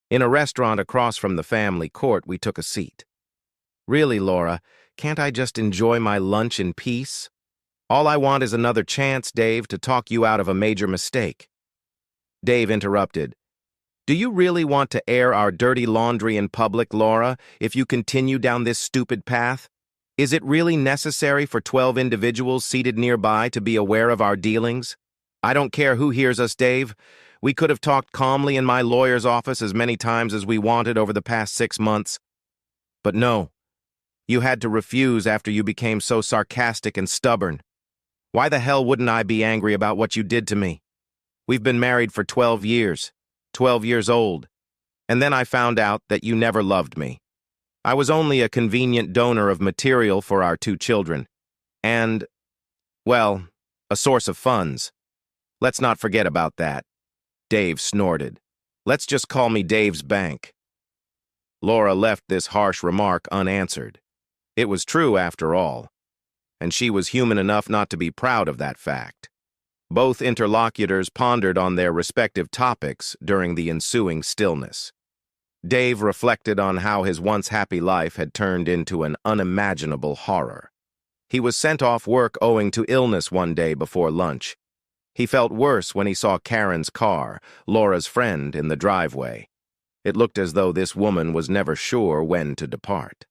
In a restaurant across from the family court, we took a seat. Really, Laura, can't I just enjoy my lunch in peace? All I want is another chance, Dave, to talk you out of a major mistake. Dave interrupted. Do you really want to air our dirty laundry in public, Laura, if you continue down this stupid path? Is it really necessary for 12 individuals seated nearby to be aware of our dealings? I don't care who hears us, Dave. We could have talked calmly in my lawyer's office as many times as we wanted over the past 6 months. But no, you had to refuse after you became so sarcastic and stubborn. Why the hell wouldn't I be angry about what you did to me? We've been married for 12 years, 12 years old, and then I found out that you never loved me. I was only a convenient donor of material for our 2 children, and, well, a source of funds. Let's not forget about that. Dave snorted. Let's just call me Dave's bank. Laura left this harsh remark unanswered. It was true after all, and she was human enough not to be proud of that fact. Both interlocutors pondered on their respective topics during the ensuing stillness. Dave reflected on how his once happy life had turned into an unimaginable horror. He was sent off work owing to illness one day before lunch. He felt worse when he saw Karen's car, Laura's friend, in the driveway. It looked as though this woman was never sure when to depart.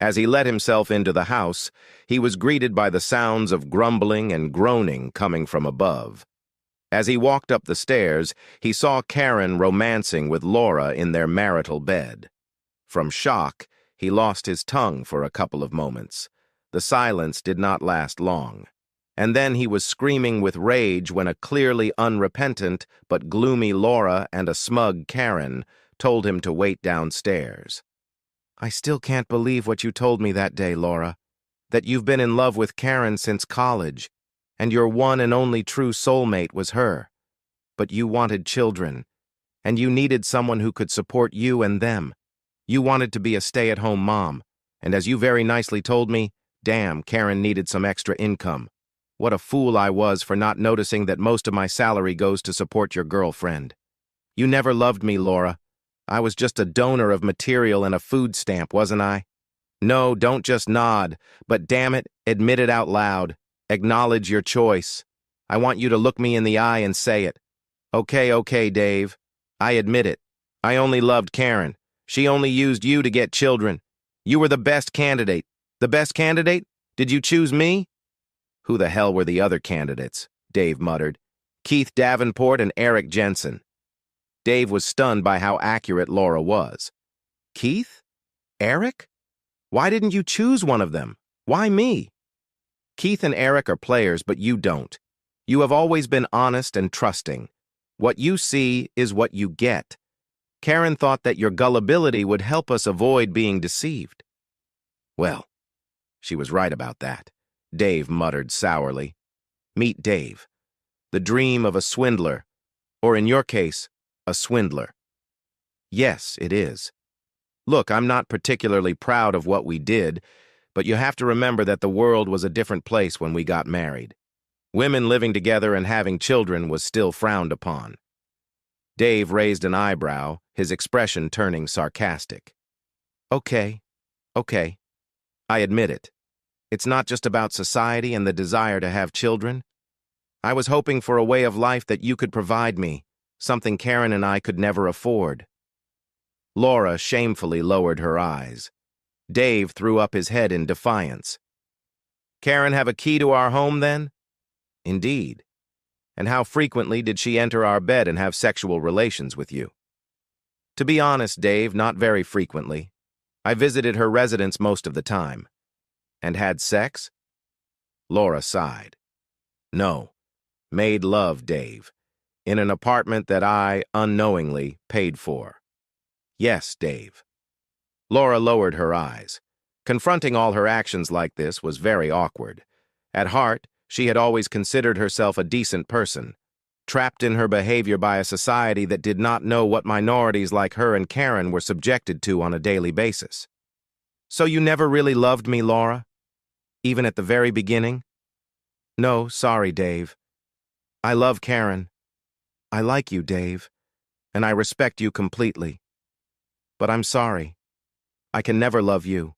As he let himself into the house, he was greeted by the sounds of grumbling and groaning coming from above. As he walked up the stairs, he saw Karen romancing with Laura in their marital bed. From shock, he lost his tongue for a couple of moments. The silence did not last long. And then he was screaming with rage when a clearly unrepentant but gloomy Laura and a smug Karen told him to wait downstairs. I still can't believe what you told me that day, Laura, that you've been in love with Karen since college, and your one and only true soulmate was her. But you wanted children, and you needed someone who could support you and them. You wanted to be a stay-at-home mom, and as you very nicely told me, damn, Karen needed some extra income. What a fool I was for not noticing that most of my salary goes to support your girlfriend. You never loved me, Laura. I was just a donor of material and a food stamp, wasn't I? No, don't just nod, but damn it, admit it out loud. Acknowledge your choice. I want you to look me in the eye and say it. Okay, Dave. I admit it. I only loved Karen. She only used you to get children. You were the best candidate. The best candidate? Did you choose me? Who the hell were the other candidates? Dave muttered. Keith Davenport and Eric Jensen. Dave was stunned by how accurate Laura was. Keith? Eric? Why didn't you choose one of them? Why me? Keith and Eric are players, but you don't. You have always been honest and trusting. What you see is what you get. Karen thought that your gullibility would help us avoid being deceived. Well, she was right about that, Dave muttered sourly. Meet Dave, the dream of a swindler, or in your case, a swindler. Yes, it is. Look, I'm not particularly proud of what we did, but you have to remember that the world was a different place when we got married. Women living together and having children was still frowned upon. Dave raised an eyebrow, his expression turning sarcastic. Okay. I admit it. It's not just about society and the desire to have children. I was hoping for a way of life that you could provide me, something Karen and I could never afford. Laura shamefully lowered her eyes. Dave threw up his head in defiance. Karen have a key to our home, then? Indeed. And how frequently did she enter our bed and have sexual relations with you? To be honest, Dave, not very frequently. I visited her residence most of the time. And had sex? Laura sighed. No. Made love, Dave. In an apartment that I, unknowingly, paid for. Yes, Dave. Laura lowered her eyes. Confronting all her actions like this was very awkward. At heart, she had always considered herself a decent person, trapped in her behavior by a society that did not know what minorities like her and Karen were subjected to on a daily basis. So you never really loved me, Laura? Even at the very beginning? No, sorry, Dave. I love Karen. I like you, Dave. and I respect you completely. But I'm sorry. I can never love you.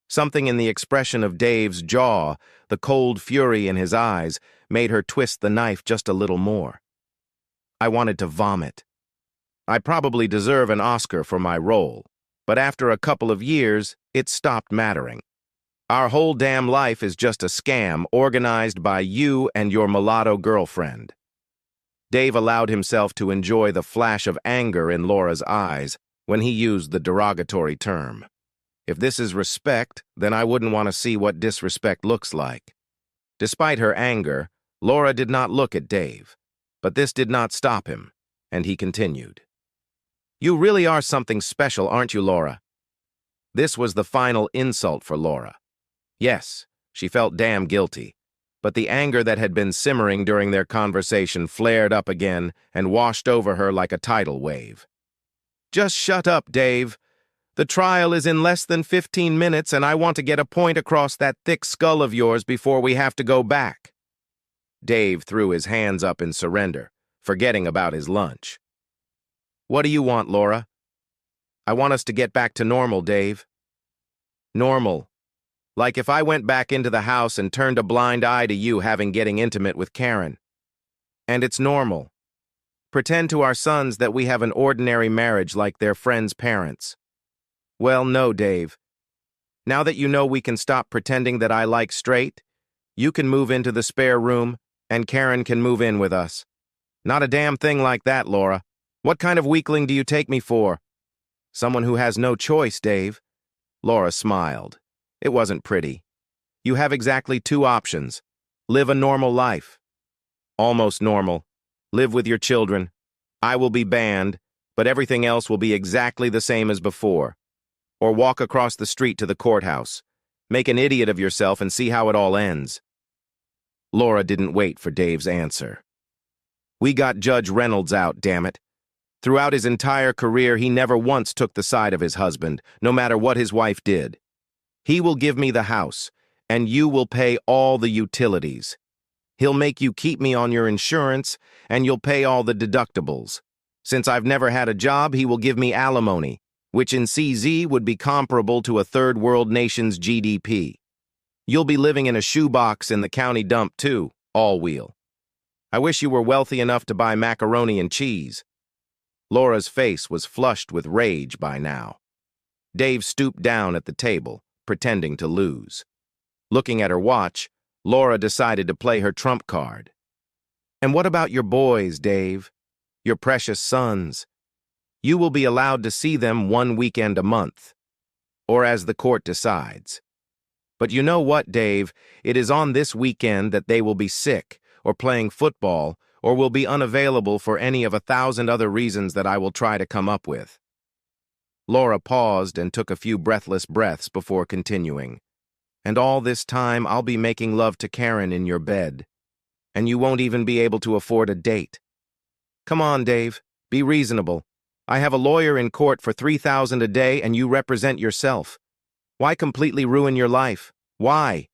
Something in the expression of Dave's jaw, the cold fury in his eyes, made her twist the knife just a little more. I wanted to vomit. I probably deserve an Oscar for my role, but after a couple of years, it stopped mattering. Our whole damn life is just a scam organized by you and your mulatto girlfriend. Dave allowed himself to enjoy the flash of anger in Laura's eyes when he used the derogatory term. If this is respect, then I wouldn't want to see what disrespect looks like. Despite her anger, Laura did not look at Dave, but this did not stop him, and he continued. You really are something special, aren't you, Laura? This was the final insult for Laura. Yes, she felt damn guilty, but the anger that had been simmering during their conversation flared up again and washed over her like a tidal wave. Just shut up, Dave. The trial is in less than 15 minutes, and I want to get a point across that thick skull of yours before we have to go back. Dave threw his hands up in surrender, forgetting about his lunch. What do you want, Laura? I want us to get back to normal, Dave. Normal. Like if I went back into the house and turned a blind eye to you getting intimate with Karen. And it's normal. Pretend to our sons that we have an ordinary marriage like their friends' parents. Well, no, Dave. Now that you know we can stop pretending that I like straight, you can move into the spare room, and Karen can move in with us. Not a damn thing like that, Laura. What kind of weakling do you take me for? Someone who has no choice, Dave. Laura smiled. It wasn't pretty. You have exactly two options. Live a normal life. Almost normal. Live with your children. I will be banned, but everything else will be exactly the same as before. Or walk across the street to the courthouse. Make an idiot of yourself and see how it all ends. Laura didn't wait for Dave's answer. We got Judge Reynolds out, damn it. Throughout his entire career, he never once took the side of his husband, no matter what his wife did. He will give me the house, and you will pay all the utilities. He'll make you keep me on your insurance, and you'll pay all the deductibles. Since I've never had a job, he will give me alimony, which in CZ would be comparable to a third world nation's GDP. You'll be living in a shoebox in the county dump too, all-wheel. I wish you were wealthy enough to buy macaroni and cheese. Laura's face was flushed with rage by now. Dave stooped down at the table, pretending to lose. Looking at her watch, Laura decided to play her trump card. And what about your boys, Dave? Your precious sons? You will be allowed to see them one weekend a month, or as the court decides. But you know what, Dave? It is on this weekend that they will be sick, or playing football, or will be unavailable for any of 1,000 other reasons that I will try to come up with. Laura paused and took a few breathless breaths before continuing. And all this time I'll be making love to Karen in your bed. And you won't even be able to afford a date. Come on, Dave. Be reasonable. I have a lawyer in court for $3,000 a day and you represent yourself. Why completely ruin your life? Why?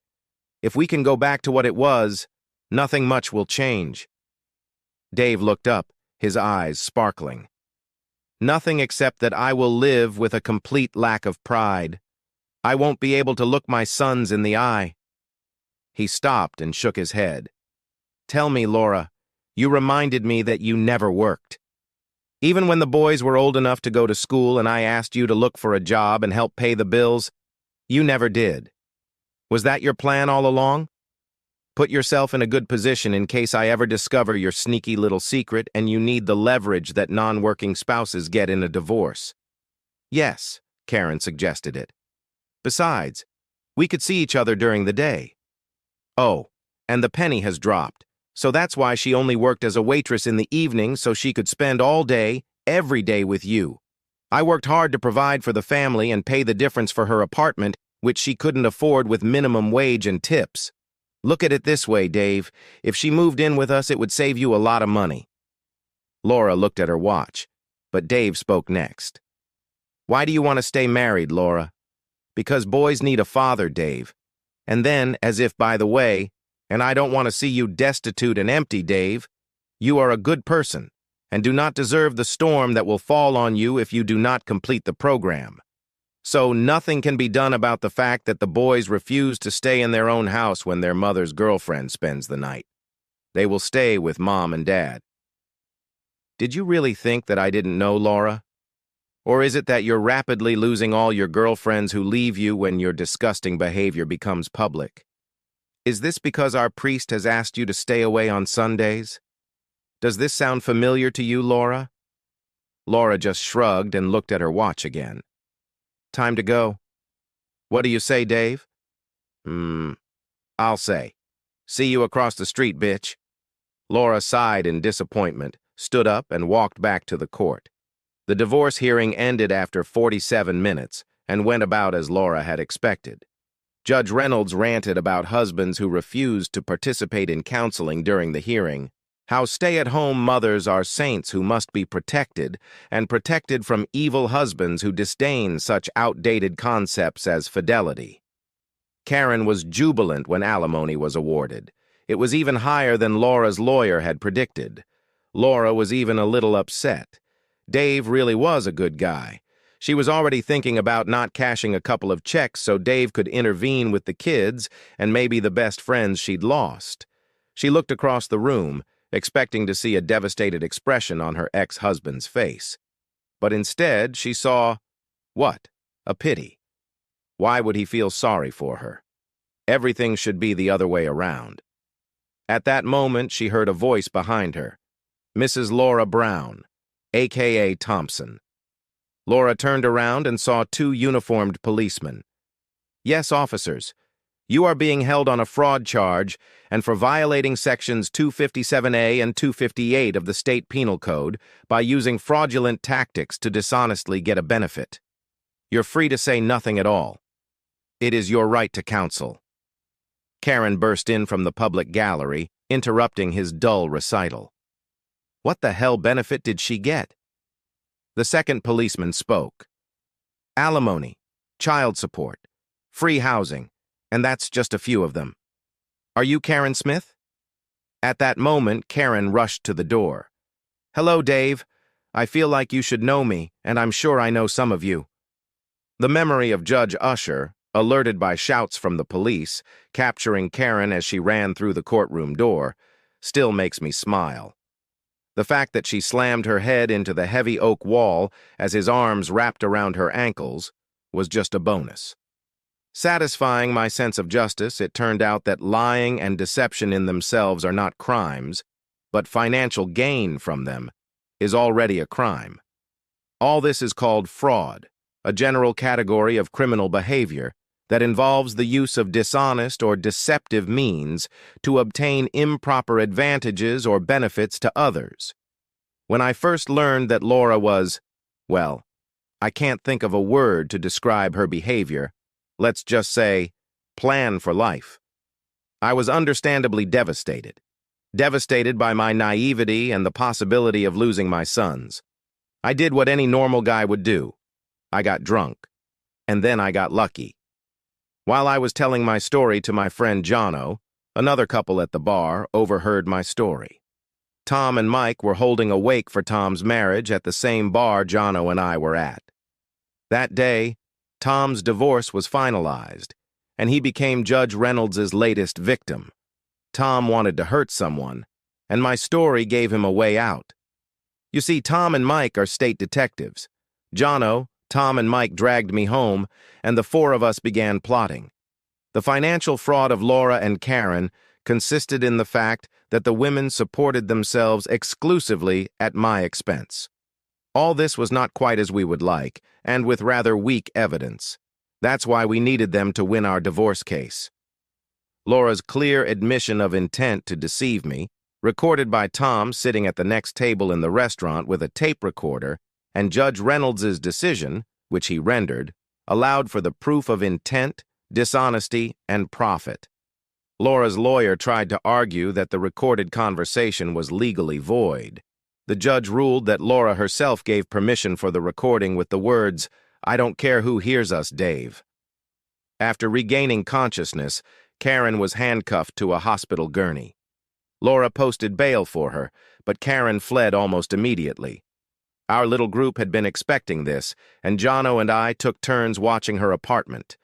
If we can go back to what it was, nothing much will change. Dave looked up, his eyes sparkling. Nothing except that I will live with a complete lack of pride. I won't be able to look my sons in the eye. He stopped and shook his head. Tell me, Laura, you reminded me that you never worked. Even when the boys were old enough to go to school and I asked you to look for a job and help pay the bills, you never did. Was that your plan all along? Put yourself in a good position in case I ever discover your sneaky little secret and you need the leverage that non-working spouses get in a divorce. Yes, Karen suggested it. Besides, we could see each other during the day. Oh, and the penny has dropped, so that's why she only worked as a waitress in the evening so she could spend all day, every day with you. I worked hard to provide for the family and pay the difference for her apartment, which she couldn't afford with minimum wage and tips. Look at it this way, Dave. If she moved in with us, it would save you a lot of money. Laura looked at her watch, but Dave spoke next. Why do you want to stay married, Laura? Because boys need a father, Dave. And then, as if by the way, and I don't want to see you destitute and empty, Dave. You are a good person, and do not deserve the storm that will fall on you if you do not complete the program. So nothing can be done about the fact that the boys refuse to stay in their own house when their mother's girlfriend spends the night. They will stay with Mom and Dad. Did you really think that I didn't know, Laura? Or is it that you're rapidly losing all your girlfriends who leave you when your disgusting behavior becomes public? Is this because our priest has asked you to stay away on Sundays? Does this sound familiar to you, Laura? Laura just shrugged and looked at her watch again. Time to go. What do you say, Dave? I'll say. See you across the street, bitch. Laura sighed in disappointment, stood up, and walked back to the court. The divorce hearing ended after 47 minutes and went about as Laura had expected. Judge Reynolds ranted about husbands who refused to participate in counseling during the hearing, how stay-at-home mothers are saints who must be protected, and protected from evil husbands who disdain such outdated concepts as fidelity. Karen was jubilant when alimony was awarded. It was even higher than Laura's lawyer had predicted. Laura was even a little upset. Dave really was a good guy. She was already thinking about not cashing a couple of checks so Dave could intervene with the kids and maybe the best friends she'd lost. She looked across the room, expecting to see a devastated expression on her ex-husband's face. But instead, she saw, what? A pity. Why would he feel sorry for her? Everything should be the other way around. At that moment, she heard a voice behind her. Mrs. Laura Brown, a.k.a. Thompson. Laura turned around and saw two uniformed policemen. Yes, officers. You are being held on a fraud charge and for violating sections 257A and 258 of the State Penal Code by using fraudulent tactics to dishonestly get a benefit. You're free to say nothing at all. It is your right to counsel. Karen burst in from the public gallery, interrupting his dull recital. What the hell benefit did she get? The second policeman spoke. Alimony, child support, free housing, and that's just a few of them. Are you Karen Smith? At that moment, Karen rushed to the door. Hello, Dave. I feel like you should know me, and I'm sure I know some of you. The memory of Judge Usher, alerted by shouts from the police, capturing Karen as she ran through the courtroom door, still makes me smile. The fact that she slammed her head into the heavy oak wall as his arms wrapped around her ankles was just a bonus. Satisfying my sense of justice, it turned out that lying and deception in themselves are not crimes, but financial gain from them is already a crime. All this is called fraud, a general category of criminal behavior that involves the use of dishonest or deceptive means to obtain improper advantages or benefits to others. When I first learned that Laura was, well, I can't think of a word to describe her behavior, let's just say, plan for life. I was understandably devastated. Devastated by my naivety and the possibility of losing my sons. I did what any normal guy would do. I got drunk. And then I got lucky. While I was telling my story to my friend Jono, another couple at the bar overheard my story. Tom and Mike were holding a wake for Tom's marriage at the same bar Jono and I were at. That day, Tom's divorce was finalized, and he became Judge Reynolds' latest victim. Tom wanted to hurt someone, and my story gave him a way out. You see, Tom and Mike are state detectives. Jono, Tom, and Mike dragged me home, and the four of us began plotting. The financial fraud of Laura and Karen consisted in the fact that the women supported themselves exclusively at my expense. All this was not quite as we would like, and with rather weak evidence. That's why we needed them to win our divorce case. Laura's clear admission of intent to deceive me, recorded by Tom sitting at the next table in the restaurant with a tape recorder, and Judge Reynolds' decision, which he rendered, allowed for the proof of intent, dishonesty, and profit. Laura's lawyer tried to argue that the recorded conversation was legally void. The judge ruled that Laura herself gave permission for the recording with the words, "I don't care who hears us, Dave." After regaining consciousness, Karen was handcuffed to a hospital gurney. Laura posted bail for her, but Karen fled almost immediately. Our little group had been expecting this, and Jono and I took turns watching her apartment.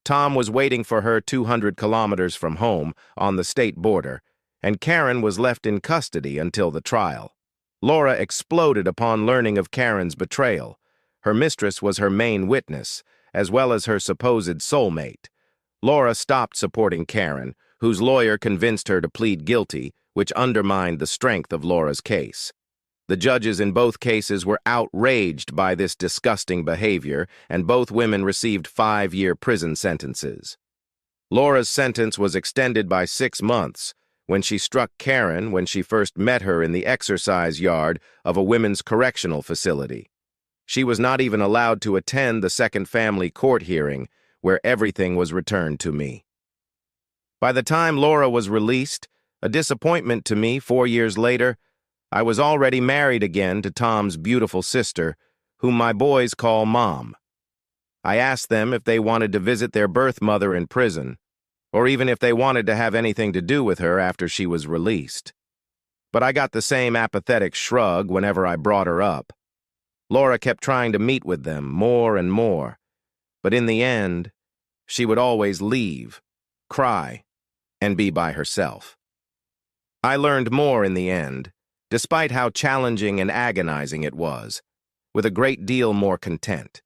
Tom was waiting for her 200 kilometers from home, on the state border, and Karen was left in custody until the trial. Laura exploded upon learning of Karen's betrayal. Her mistress was her main witness, as well as her supposed soulmate. Laura stopped supporting Karen, whose lawyer convinced her to plead guilty, which undermined the strength of Laura's case. The judges in both cases were outraged by this disgusting behavior, and both women received 5-year prison sentences. Laura's sentence was extended by 6 months when she struck Karen when she first met her in the exercise yard of a women's correctional facility. She was not even allowed to attend the second family court hearing, where everything was returned to me. By the time Laura was released, a disappointment to me 4 years later, I was already married again to Tom's beautiful sister, whom my boys call Mom. I asked them if they wanted to visit their birth mother in prison, or even if they wanted to have anything to do with her after she was released. But I got the same apathetic shrug whenever I brought her up. Laura kept trying to meet with them more and more, but in the end, she would always leave, cry, and be by herself. I learned more in the end, despite how challenging and agonizing it was, with a great deal more content.